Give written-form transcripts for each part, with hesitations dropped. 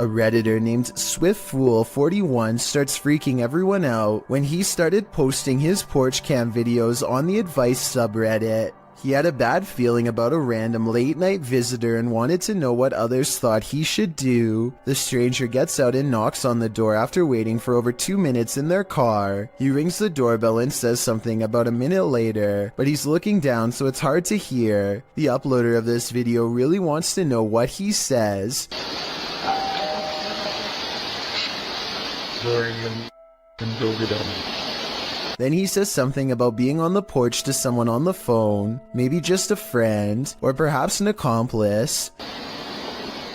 A Redditor named SwiftFool41 starts freaking everyone out when he started posting his porch cam videos on the advice subreddit. He had a bad feeling about a random late night visitor and wanted to know what others thought he should do. The stranger gets out and knocks on the door after waiting for over 2 minutes in their car. He rings the doorbell and says something about a minute later, but he's looking down so it's hard to hear. The uploader of this video really wants to know what he says. Then he says something about being on the porch to someone on the phone, maybe just a friend, or perhaps an accomplice.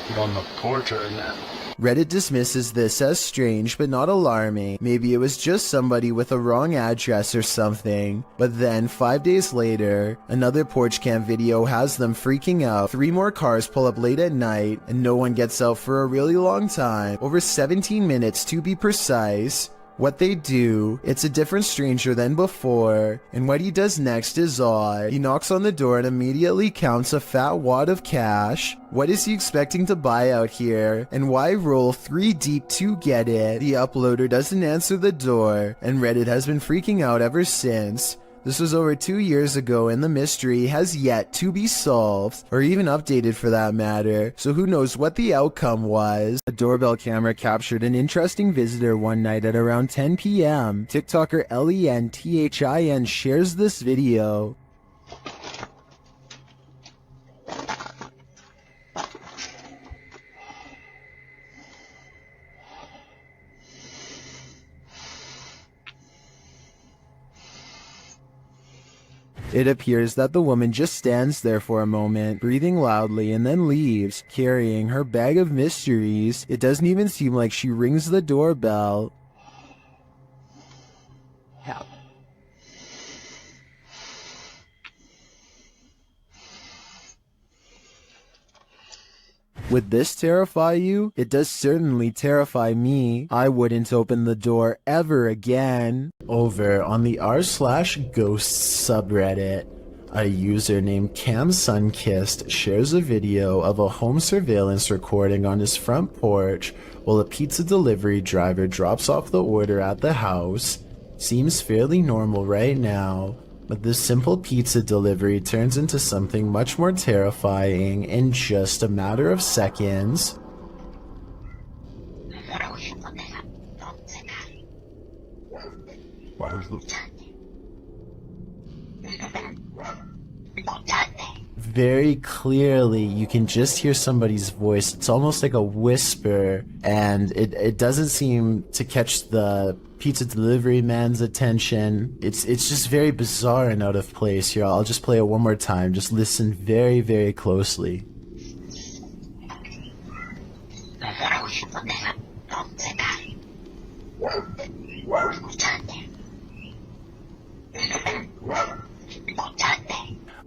You're on the porch right now. Reddit dismisses this as strange but not alarming. Maybe it was just somebody with a wrong address or something. But then, 5 days later, another porch cam video has them freaking out. 3 more cars pull up late at night, and no one gets out for a really long time, over 17 minutes to be precise. What they do, it's a different stranger than before, and what he does next is odd. He knocks on the door and immediately counts a fat wad of cash. What is he expecting to buy out here, and why roll 3 deep to get it? The uploader doesn't answer the door, and Reddit has been freaking out ever since. This was over 2 years ago and the mystery has yet to be solved, or even updated for that matter, so who knows what the outcome was. A doorbell camera captured an interesting visitor one night at around 10 p.m. TikToker LENTHIN shares this video. It appears that the woman just stands there for a moment, breathing loudly, and then leaves, carrying her bag of mysteries. It doesn't even seem like she rings the doorbell. Help. Would this terrify you? It does certainly terrify me. I wouldn't open the door ever again. Over on the r/ghosts subreddit, a user named CamSunkissed shares a video of a home surveillance recording on his front porch while a pizza delivery driver drops off the order at the house. Seems fairly normal right now. But this simple pizza delivery turns into something much more terrifying in just a matter of seconds. Very clearly, you can just hear somebody's voice. It's almost like a whisper, and it doesn't seem to catch the pizza delivery man's attention. It's just very bizarre and out of place here. I'll just play it one more time. Just listen very, very closely.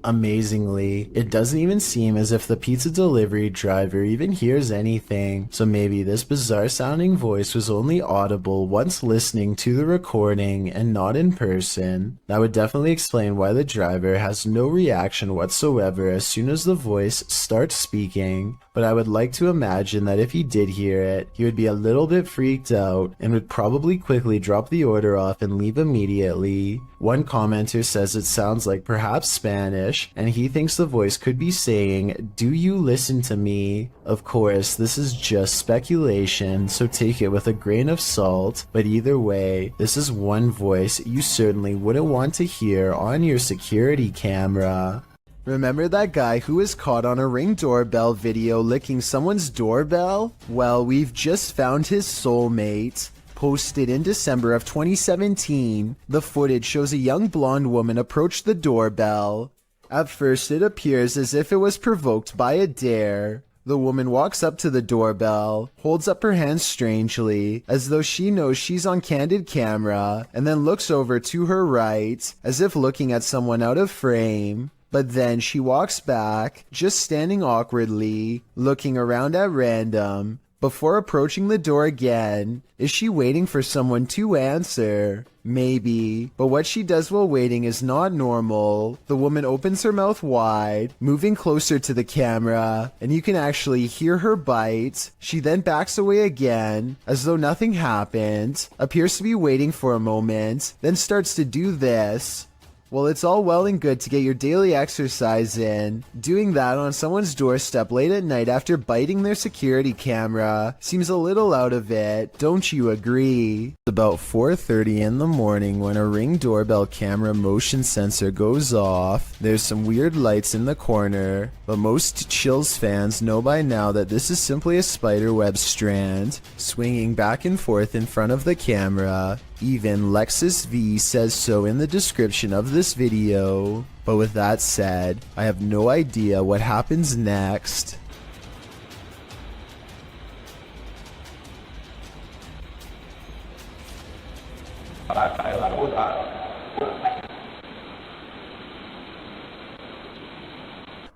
Amazingly, it doesn't even seem as if the pizza delivery driver even hears anything, so maybe this bizarre sounding voice was only audible once listening to the recording and not in person. That would definitely explain why the driver has no reaction whatsoever as soon as the voice starts speaking, but I would like to imagine that if he did hear it, he would be a little bit freaked out and would probably quickly drop the order off and leave immediately. One commenter says it sounds like perhaps Spanish, and he thinks the voice could be saying, "Do you listen to me?" Of course, this is just speculation, so take it with a grain of salt, but either way, this is one voice you certainly wouldn't want to hear on your security camera. Remember that guy who was caught on a Ring doorbell video licking someone's doorbell? Well, we've just found his soulmate. Posted in December of 2017, the footage shows a young blonde woman approach the doorbell. At first, it appears as if it was provoked by a dare. The woman walks up to the doorbell, holds up her hands strangely, as though she knows she's on candid camera, and then looks over to her right, as if looking at someone out of frame. But then she walks back, just standing awkwardly, looking around at random. before approaching the door again. Is she waiting for someone to answer? Maybe, but what she does while waiting is not normal. The woman opens her mouth wide, moving closer to the camera, and you can actually hear her bite. She then backs away again, as though nothing happened, appears to be waiting for a moment, then starts to do this. Well, it's all well and good to get your daily exercise in. Doing that on someone's doorstep late at night after biting their security camera seems a little out of it. Don't you agree? It's about 4:30 in the morning when a Ring doorbell camera motion sensor goes off. There's some weird lights in the corner, but most Chills fans know by now that this is simply a spiderweb strand swinging back and forth in front of the camera. Even Lexus V says so in the description of this video. But with that said, I have no idea what happens next.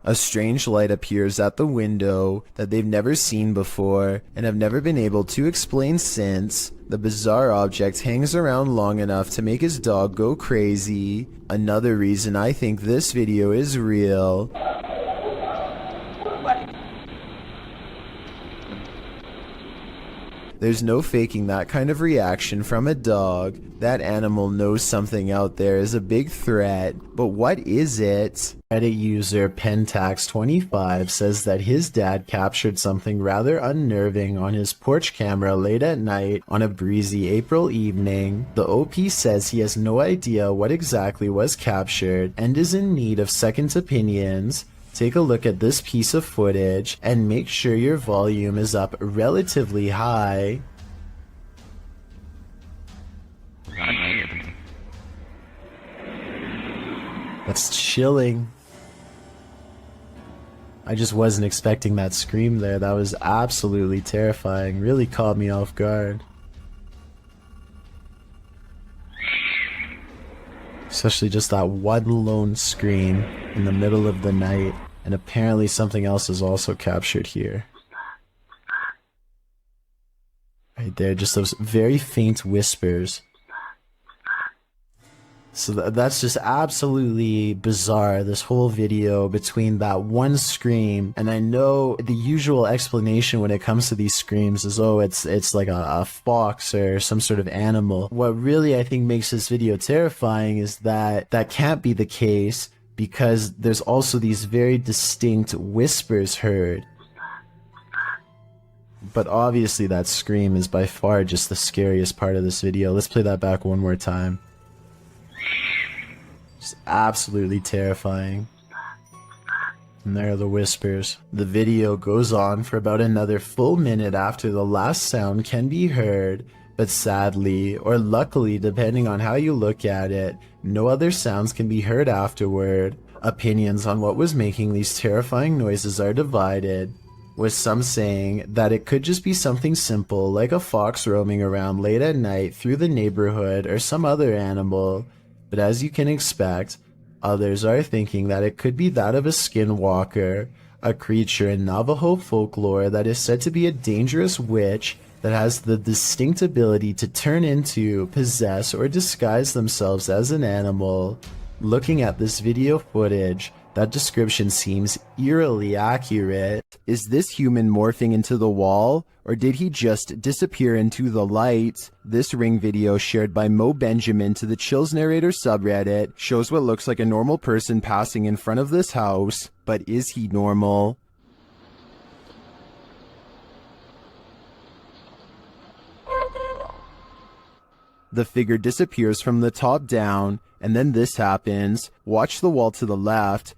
A strange light appears at the window that they've never seen before and have never been able to explain since. The bizarre object hangs around long enough to make his dog go crazy. Another reason I think this video is real. There's no faking that kind of reaction from a dog. That animal knows something out there is a big threat, but what is it? Reddit user Pentax25 says that his dad captured something rather unnerving on his porch camera late at night on a breezy April evening. The OP says he has no idea what exactly was captured and is in need of second opinions. Take a look at this piece of footage and make sure your volume is up relatively high. That's chilling. I just wasn't expecting that scream there. That was absolutely terrifying. Really caught me off guard. Especially just that one lone scream in the middle of the night. And apparently something else is also captured here. Right there, just those very faint whispers. So that's just absolutely bizarre, this whole video between that one scream. And I know the usual explanation when it comes to these screams is, oh, it's like a fox or some sort of animal. What really I think makes this video terrifying is that that can't be the case, because there's also these very distinct whispers heard. But obviously that scream is by far just the scariest part of this video. Let's play that back one more time. Just absolutely terrifying. And there are the whispers. The video goes on for about another full minute after the last sound can be heard, but sadly, or luckily depending on how you look at it, no other sounds can be heard afterward. Opinions on what was making these terrifying noises are divided, with some saying that it could just be something simple like a fox roaming around late at night through the neighborhood or some other animal. But as you can expect, others are thinking that it could be that of a skinwalker, a creature in Navajo folklore that is said to be a dangerous witch that has the distinct ability to turn into, possess, or disguise themselves as an animal. Looking at this video footage, that description seems eerily accurate. Is this human morphing into the wall, or did he just disappear into the light? This Ring video shared by Mo Benjamin to the Chills Narrator subreddit shows what looks like a normal person passing in front of this house, but is he normal? The figure disappears from the top down, and then this happens. Watch the wall to the left.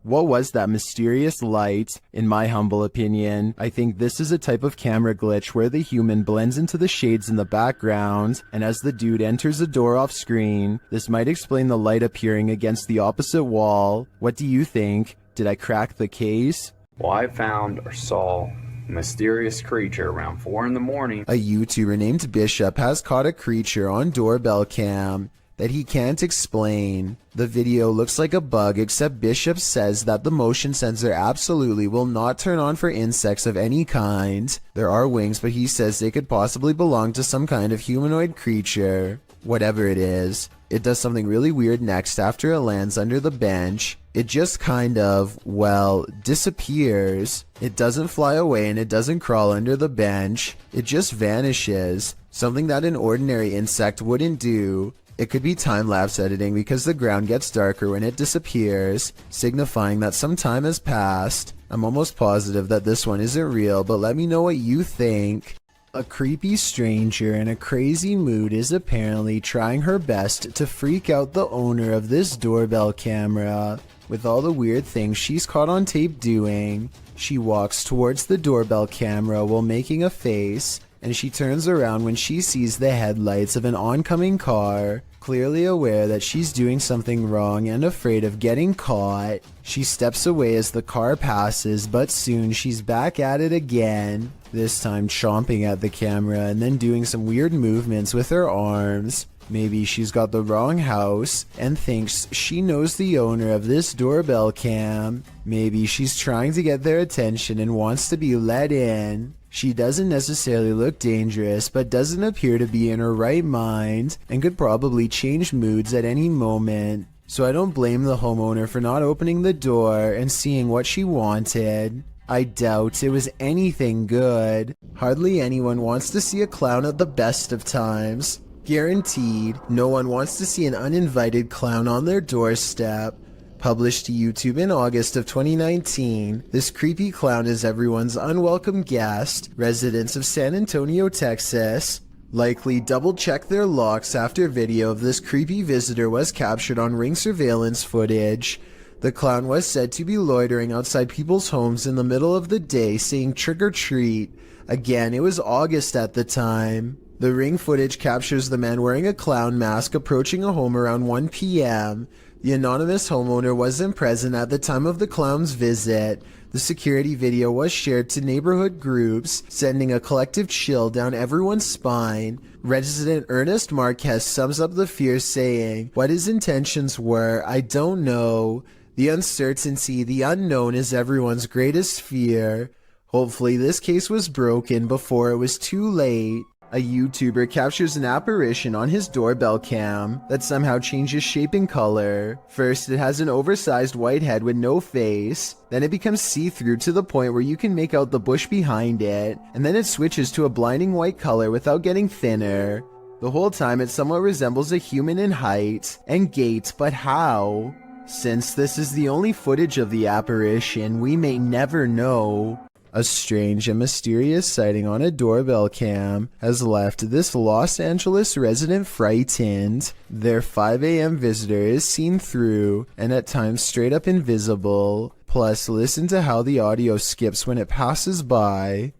What was that mysterious light? In my humble opinion, I think this is a type of camera glitch where the human blends into the shades in the background, and as the dude enters a door off screen, this might explain the light appearing against the opposite wall. What do you think? Did I crack the case? Well, I found or saw a mysterious creature around 4 in the morning. A YouTuber named Bishop has caught a creature on doorbell cam. that he can't explain. The video looks like a bug, except Bishop says that the motion sensor absolutely will not turn on for insects of any kind. There are wings, but he says they could possibly belong to some kind of humanoid creature. Whatever it is, it does something really weird next after it lands under the bench. It just kind of, well, disappears. It doesn't fly away and it doesn't crawl under the bench. It just vanishes. Something that an ordinary insect wouldn't do. It could be time-lapse editing because the ground gets darker when it disappears, signifying that some time has passed. I'm almost positive that this one isn't real, but let me know what you think. A creepy stranger in a crazy mood is apparently trying her best to freak out the owner of this doorbell camera. With all the weird things she's caught on tape doing, she walks towards the doorbell camera while making a face, and she turns around when she sees the headlights of an oncoming car. Clearly aware that she's doing something wrong and afraid of getting caught, she steps away as the car passes, but soon she's back at it again, this time chomping at the camera and then doing some weird movements with her arms. Maybe she's got the wrong house and thinks she knows the owner of this doorbell cam. Maybe she's trying to get their attention and wants to be let in. She doesn't necessarily look dangerous, but doesn't appear to be in her right mind and could probably change moods at any moment. So I don't blame the homeowner for not opening the door and seeing what she wanted. I doubt it was anything good. Hardly anyone wants to see a clown at the best of times. Guaranteed, no one wants to see an uninvited clown on their doorstep. Published to YouTube in August of 2019, this creepy clown is everyone's unwelcome guest. Residents of San Antonio, Texas likely double-checked their locks after video of this creepy visitor was captured on Ring surveillance footage. The clown was said to be loitering outside people's homes in the middle of the day saying trick or treat. Again, it was August at the time. The Ring footage captures the man wearing a clown mask approaching a home around 1 p.m. The anonymous homeowner wasn't present at the time of the clown's visit. The security video was shared to neighborhood groups, sending a collective chill down everyone's spine. Resident Ernest Marquez sums up the fear saying, "What his intentions were, I don't know. The uncertainty, the unknown is everyone's greatest fear. Hopefully this case was broken before it was too late." A YouTuber captures an apparition on his doorbell cam that somehow changes shape and color. First, it has an oversized white head with no face. Then it becomes see-through to the point where you can make out the bush behind it. And then it switches to a blinding white color without getting thinner. The whole time it somewhat resembles a human in height and gait, but how? Since this is the only footage of the apparition, we may never know. A strange and mysterious sighting on a doorbell cam has left this Los Angeles resident frightened. Their 5 a.m. visitor is seen through and at times straight up invisible. Plus, listen to how the audio skips when it passes by.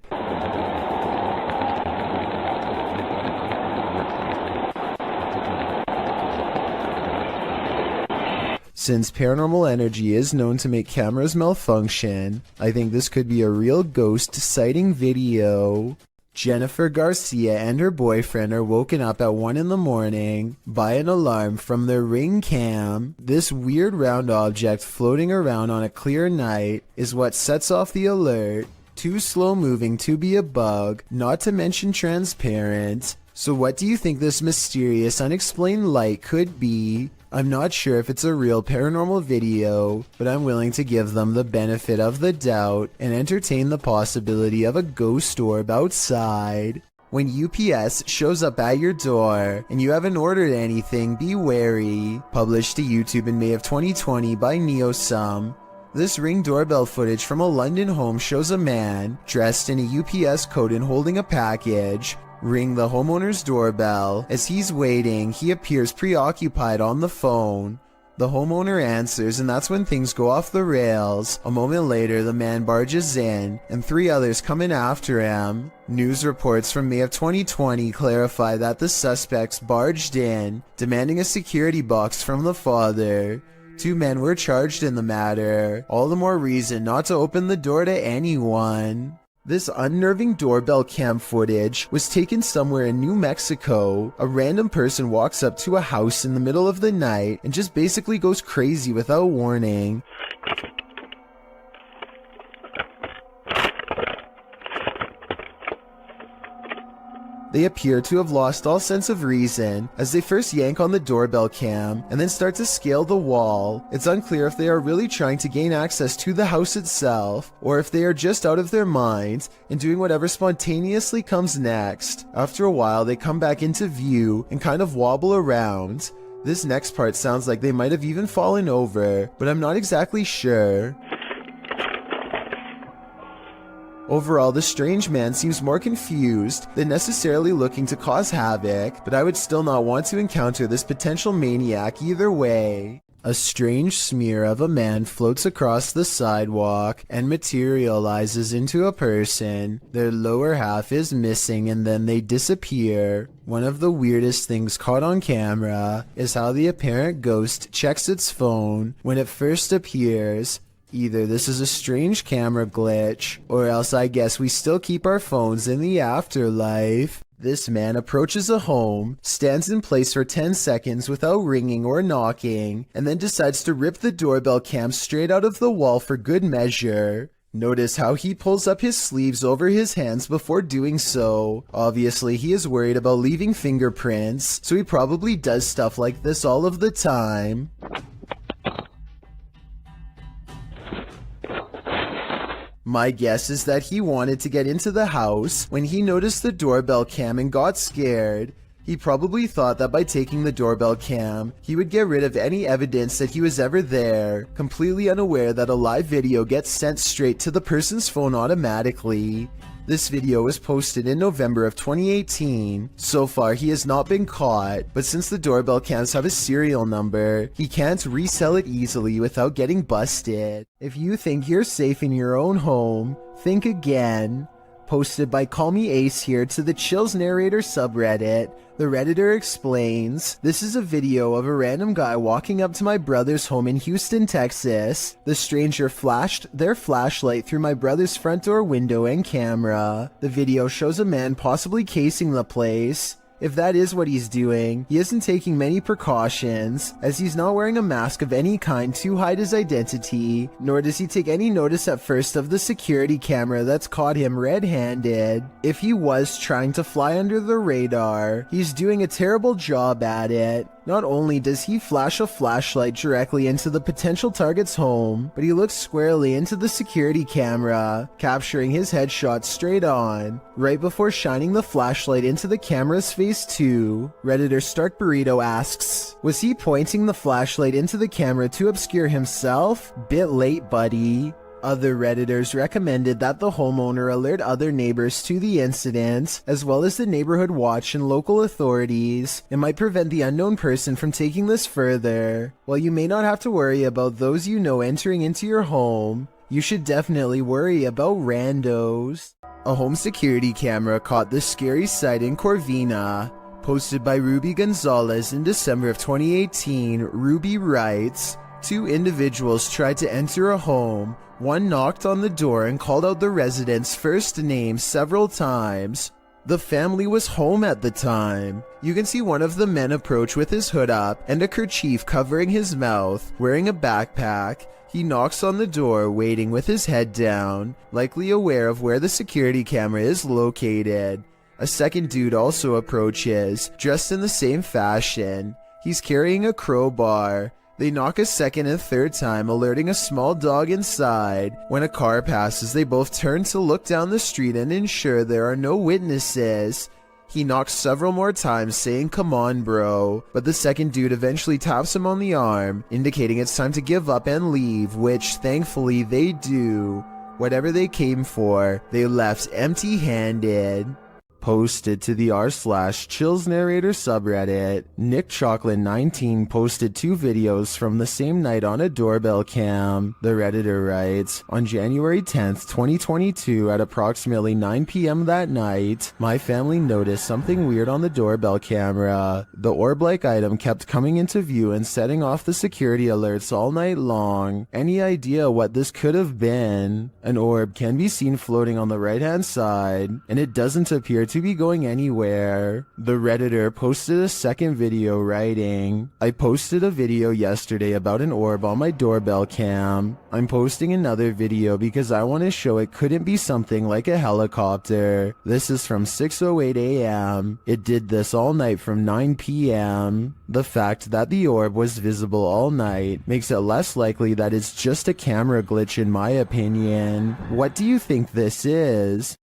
Since paranormal energy is known to make cameras malfunction, I think this could be a real ghost sighting video. Jennifer Garcia and her boyfriend are woken up at 1 in the morning by an alarm from their Ring cam. This weird round object floating around on a clear night is what sets off the alert. Too slow moving to be a bug, not to mention transparent. So what do you think this mysterious unexplained light could be? I'm not sure if it's a real paranormal video, but I'm willing to give them the benefit of the doubt and entertain the possibility of a ghost orb outside. When UPS shows up at your door and you haven't ordered anything, be wary. Published to YouTube in May of 2020 by Neosum. This Ring doorbell footage from a London home shows a man dressed in a UPS coat and holding a package ring the homeowner's doorbell. As he's waiting, he appears preoccupied on the phone. The homeowner answers, and that's when things go off the rails. A moment later, the man barges in, and 3 others come in after him. News reports from May of 2020 clarify that the suspects barged in, demanding a security box from the father. 2 men were charged in the matter. All the more reason not to open the door to anyone. This unnerving doorbell cam footage was taken somewhere in New Mexico. A random person walks up to a house in the middle of the night and just basically goes crazy without warning. They appear to have lost all sense of reason as they first yank on the doorbell cam and then start to scale the wall. It's unclear if they are really trying to gain access to the house itself or if they are just out of their minds and doing whatever spontaneously comes next. After a while, they come back into view and kind of wobble around. This next part sounds like they might have even fallen over, but I'm not exactly sure. Overall, the strange man seems more confused than necessarily looking to cause havoc, but I would still not want to encounter this potential maniac either way. A strange smear of a man floats across the sidewalk and materializes into a person. Their lower half is missing and then they disappear. One of the weirdest things caught on camera is how the apparent ghost checks its phone when it first appears. Either this is a strange camera glitch, or else I guess we still keep our phones in the afterlife. This man approaches a home, stands in place for 10 seconds without ringing or knocking, and then decides to rip the doorbell cam straight out of the wall for good measure. Notice how he pulls up his sleeves over his hands before doing so. Obviously, he is worried about leaving fingerprints, so he probably does stuff like this all of the time. My guess is that he wanted to get into the house when he noticed the doorbell cam and got scared. He probably thought that by taking the doorbell cam, he would get rid of any evidence that he was ever there, completely unaware that a live video gets sent straight to the person's phone automatically. This video was posted in November of 2018. So far, he has not been caught, but since the doorbell cams have a serial number, he can't resell it easily without getting busted. If you think you're safe in your own home, think again. Posted by Call Me Ace here to the Chills Narrator subreddit, the Redditor explains, this is a video of a random guy walking up to my brother's home in Houston, Texas. The stranger flashed their flashlight through my brother's front door window and camera. The video shows a man possibly casing the place. If that is what he's doing, he isn't taking many precautions, as he's not wearing a mask of any kind to hide his identity, nor does he take any notice at first of the security camera that's caught him red-handed. If he was trying to fly under the radar, he's doing a terrible job at it. Not only does he flash a flashlight directly into the potential target's home, but he looks squarely into the security camera, capturing his headshot straight on, right before shining the flashlight into the camera's face too. Redditor Stark Burrito asks, was he pointing the flashlight into the camera to obscure himself? Bit late, buddy. Other Redditors recommended that the homeowner alert other neighbors to the incident, as well as the neighborhood watch and local authorities. It might prevent the unknown person from taking this further. While you may not have to worry about those you know entering into your home, you should definitely worry about randos. A home security camera caught this scary sight in Corvina. Posted by Ruby Gonzalez in December of 2018, Ruby writes, 2 individuals tried to enter a home. One knocked on the door and called out the resident's first name several times. The family was home at the time. You can see one of the men approach with his hood up and a kerchief covering his mouth, wearing a backpack. He knocks on the door, waiting with his head down, likely aware of where the security camera is located. A second dude also approaches, dressed in the same fashion. He's carrying a crowbar. They knock a second and third time, alerting a small dog inside. When a car passes, they both turn to look down the street and ensure there are no witnesses. He knocks several more times, saying, "Come on, bro," but the second dude eventually taps him on the arm, indicating it's time to give up and leave, which thankfully they do. Whatever they came for, they left empty-handed. posted to the r/chills narrator subreddit. Nick Chocolate 19 posted 2 videos from the same night on a doorbell cam. The redditor writes, on January 10th, 2022 at approximately 9 p.m. that night, my family noticed something weird on the doorbell camera. The orb-like item kept coming into view and setting off the security alerts all night long. Any idea what this could have been? An orb can be seen floating on the right-hand side, and it doesn't appear to be going anywhere. The redditor posted a second video writing, I posted a video yesterday about an orb on my doorbell cam. I'm posting another video because I want to show it couldn't be something like a helicopter. This is from 6:08 a.m. It did this all night from 9 p.m. The fact that the orb was visible all night makes it less likely that it's just a camera glitch in my opinion. What do you think this is?